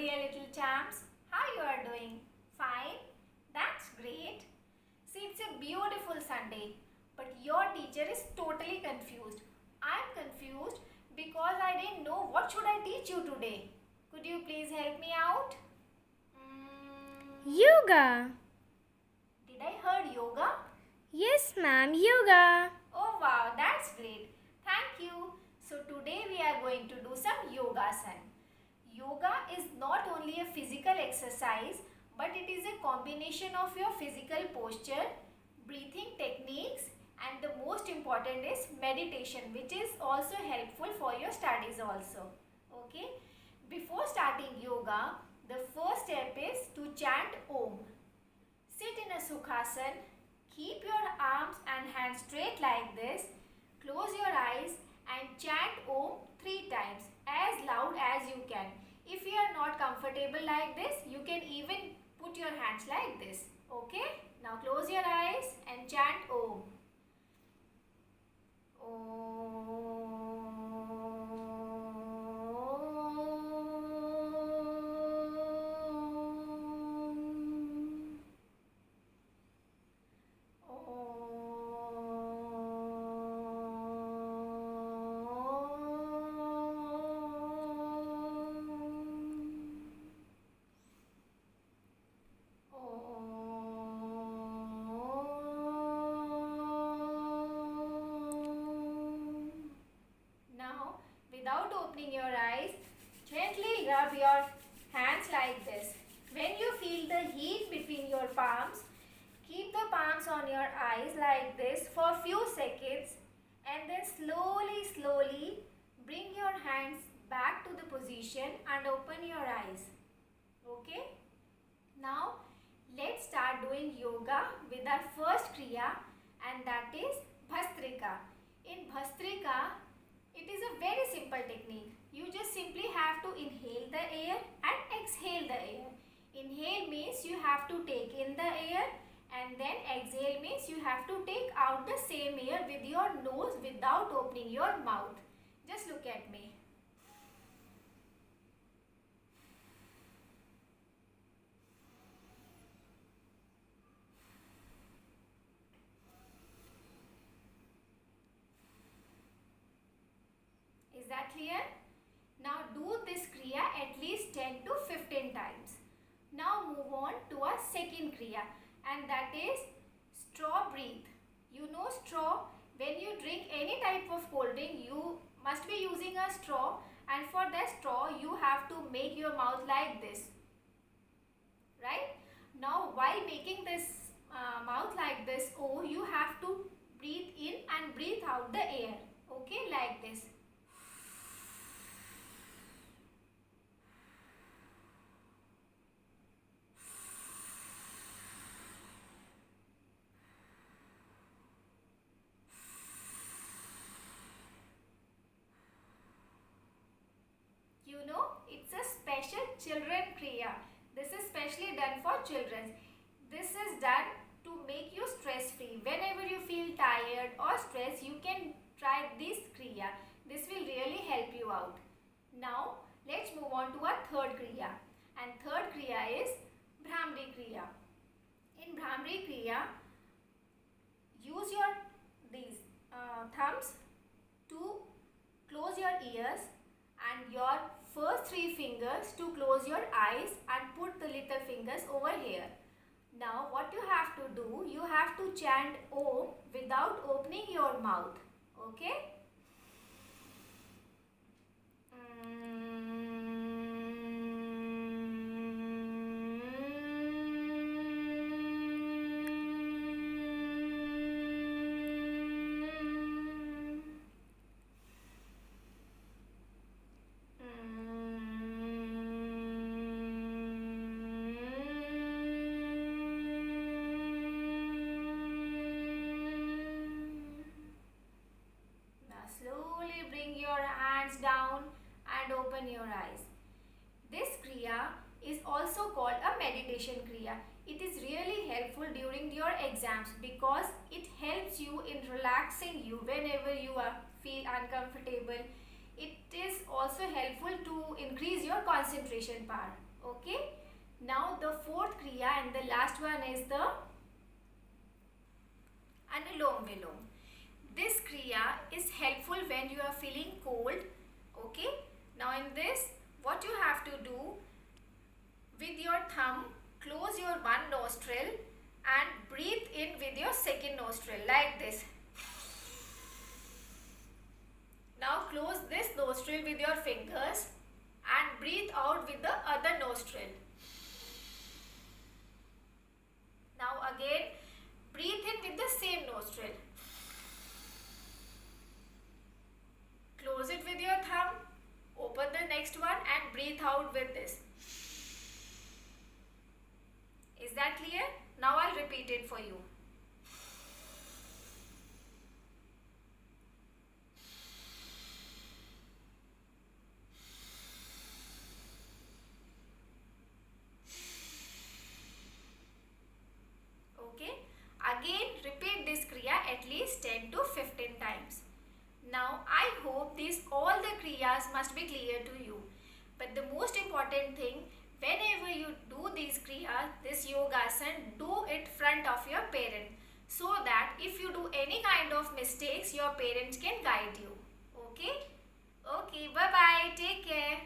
dear little champs. How you are doing? Fine? That's great. See, it's a beautiful Sunday, but your teacher is totally confused. I'm confused because I didn't know what should I teach you today. Could you please help me out? Yoga. Did I heard yoga? Yes, ma'am, yoga. Oh wow, that's great. Thank you. So today we are going to do some yogasan. Yoga is not only a physical exercise, but it is a combination of your physical posture, breathing techniques, and the most important is meditation, which is also helpful for your studies also. Okay? Before starting yoga, the first step is to chant Om. Sit in a Sukhasan. Keep your arms and hands straight like this. Close your eyes and chant Om 3 times as loud as you can. If you are not comfortable like this, you can even put your hands like this. Okay? Now close your eyes and chant Om. Without opening your eyes, gently rub your hands like this. When you feel the heat between your palms, keep the palms on your eyes like this for a few seconds and then slowly bring your hands back to the position and open your eyes. Okay? Now, let's start doing yoga with our first kriya, and that is Bhastrika. In Bhastrika, it is a very simple technique. You just simply have to inhale the air and exhale the air. Inhale means you have to take in the air, and then exhale means you have to take out the same air with your nose without opening your mouth. Just look at me. Is that clear? Now do this kriya at least 10 to 15 times. Now move on to our second kriya, and that is straw breathe. You know straw, when you drink any type of cold drink, you must be using a straw, and for that straw you have to make your mouth like this. Right? Now while making this mouth like this, you have to breathe in and breathe out the air. Okay, like this. You know, it's a special children kriya. This is specially done for children. This is done to make you stress free. Whenever you feel tired or stressed, you can try this kriya. This will really help you out. Now, let's move on to our third kriya. And third kriya is Bhramri kriya. In Bhramri kriya, use your these thumbs to close your ears and your first 3 fingers to close your eyes and put the little fingers over here. Now what you have to do, you have to chant Om without opening your mouth. Okay? Slowly bring your hands down and open your eyes. This kriya is also called a meditation kriya. It is really helpful during your exams because it helps you in relaxing you whenever you feel uncomfortable. It is also helpful to increase your concentration power. Okay. Now the fourth kriya and the last one is the Anulom Vilom. This kriya is helpful when you are feeling cold. Okay. Now in this, what you have to do, with your thumb, close your one nostril and breathe in with your second nostril like this. Now close this nostril with your fingers and breathe out with the other nostril. Now again, breathe in with the same nostril. Close it with your thumb, open the next one and breathe out with this. Is that clear? Now I'll repeat it for you. Okay. Again, repeat this kriya at least 10 to 15 times. Now, I hope all the kriyas must be clear to you. But the most important thing, whenever you do these kriyas, this yogasan, do it front of your parent, so that if you do any kind of mistakes, your parents can guide you. Okay? Okay, bye-bye. Take care.